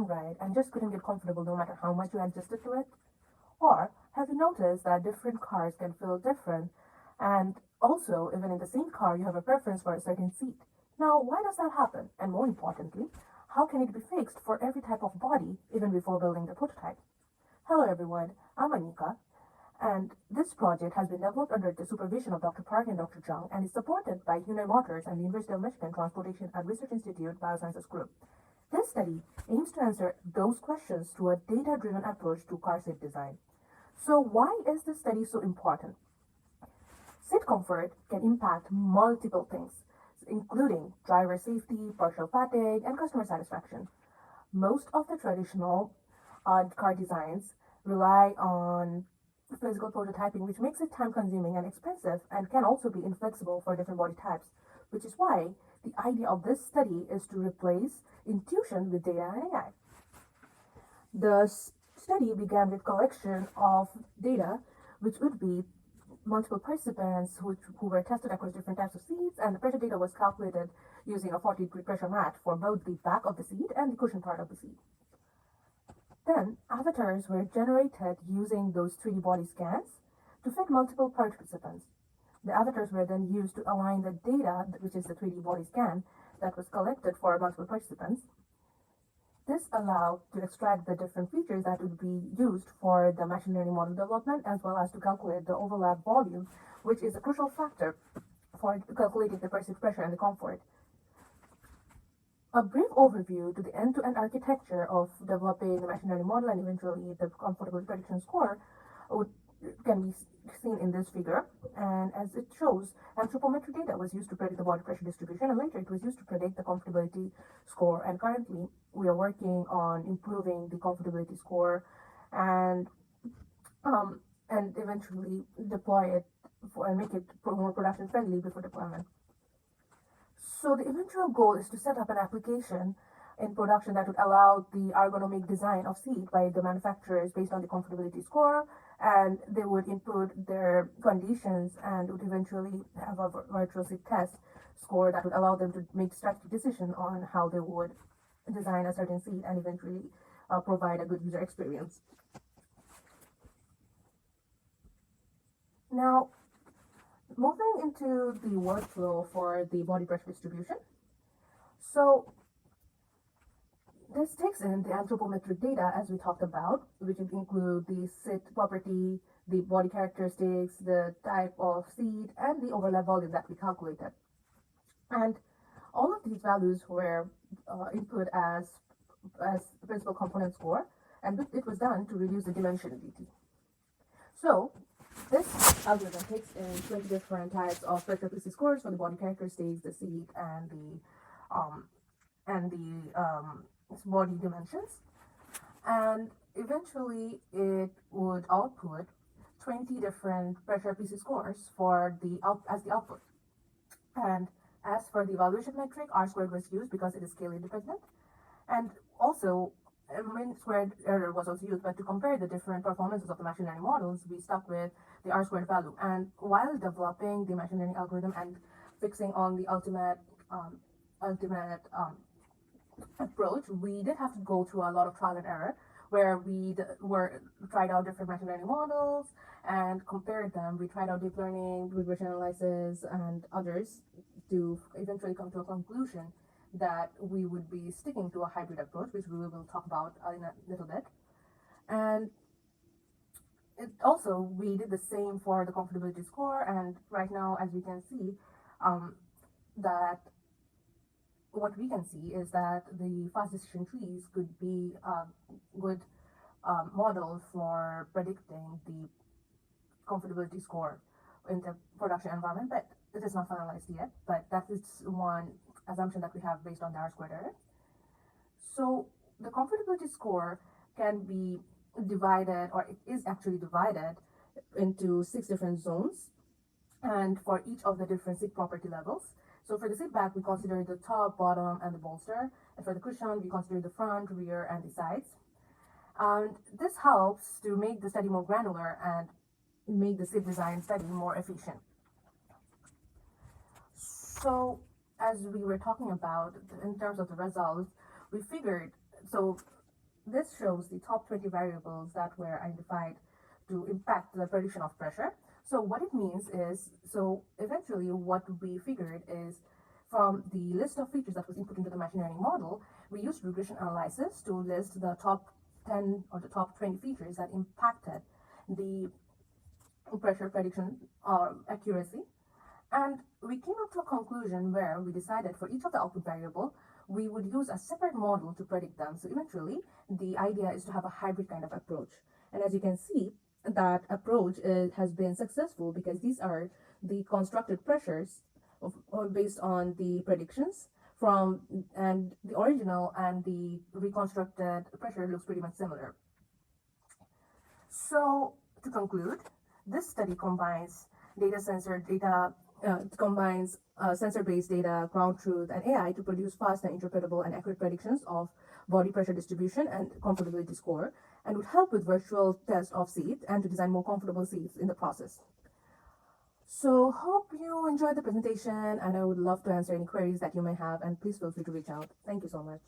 long ride and just couldn't get comfortable no matter how much you adjusted to it? Or have you noticed that different cars can feel different and also, even in the same car, you have a preference for a certain seat? Now, why does that happen? And more importantly, how can it be fixed for every type of body even before building the prototype? Hello everyone, I'm Anika, and this project has been developed under the supervision of Dr. Park and Dr. Zhang and is supported by Hyundai Motors and the University of Michigan Transportation and Research Institute Biosciences Group. This study aims to answer those questions through a data-driven approach to car seat design. So why is this study so important? Seat comfort can impact multiple things, including driver safety, partial fatigue, and customer satisfaction. Most of the traditional car designs rely on physical prototyping, which makes it time consuming and expensive and can also be inflexible for different body types, which is why the idea of this study is to replace intuition with data and AI. The study began with collection of data, which would be multiple participants who were tested across different types of seats, and the pressure data was calculated using a 40-degree pressure mat for both the back of the seat and the cushion part of the seat. Then, avatars were generated using those 3D body scans to fit multiple participants. The avatars were then used to align the data, which is the 3D body scan, that was collected for multiple participants. This allowed to extract the different features that would be used for the machine learning model development, as well as to calculate the overlap volume, which is a crucial factor for calculating the perceived pressure and the comfort. A brief overview to the end-to-end architecture of developing the machine learning model and eventually the comfortability prediction score can be seen in this figure. And as it shows, anthropometric data was used to predict the body pressure distribution, and later it was used to predict the comfortability score. And currently, we are working on improving the comfortability score and eventually deploy it and make it more production friendly before deployment. So the eventual goal is to set up an application in production that would allow the ergonomic design of seat by the manufacturers based on the comfortability score, and they would input their conditions and would eventually have a virtual seat test score that would allow them to make strategic decision on how they would design a certain seat and eventually provide a good user experience. Now, moving into the workflow for the body pressure distribution. So this takes in the anthropometric data as we talked about, which would include the seat property, the body characteristics, the type of seat, and the overlap volume that we calculated. And all of these values were input as principal component score, and it was done to reduce the dimensionality. So this algorithm takes in 20 different types of pressure PC scores for the body characteristics, the seat, and the body dimensions, and eventually it would output 20 different pressure PC scores for as the output. And as for the evaluation metric, R squared was used because it is scale independent, and also mean squared error was also used, but to compare the different performances of the machine learning models, we stuck with the R squared value. And while developing the machine learning algorithm and fixing on the ultimate approach, we did have to go through a lot of trial and error, where we tried out different machine learning models and compared them. We tried out deep learning, regression analysis, and others to eventually come to a conclusion that we would be sticking to a hybrid approach, which we will talk about in a little bit. And we did the same for the comfortability score, and right now, as we can see, that what we can see is that the fast decision trees could be a good model for predicting the comfortability score in the production environment, but it is not finalized yet. But that is one assumption that we have based on the R-squared error. So the comfortability score can be divided, or it is actually divided into 6 different zones, and for each of the different seat property levels. So for the seat back, we consider the top, bottom, and the bolster. And for the cushion, we consider the front, rear, and the sides. And this helps to make the study more granular and make the seat design study more efficient. So as we were talking about, in terms of the results, we figured, so this shows the top 20 variables that were identified to impact the prediction of pressure. So what it means is, so eventually what we figured is from the list of features that was input into the machine learning model, we used regression analysis to list the top 10 or the top 20 features that impacted the pressure prediction or accuracy. And we came up to a conclusion where we decided for each of the output variable, we would use a separate model to predict them. So eventually, the idea is to have a hybrid kind of approach. And as you can see, that approach has been successful because these are the constructed pressures based on the predictions from, and the original and the reconstructed pressure looks pretty much similar. So to conclude, this study combines sensor-based data, ground truth, and AI to produce fast and interpretable and accurate predictions of body pressure distribution and comfortability score, and would help with virtual test of seats and to design more comfortable seats in the process. So hope you enjoyed the presentation, and I would love to answer any queries that you may have, and please feel free to reach out. Thank you so much.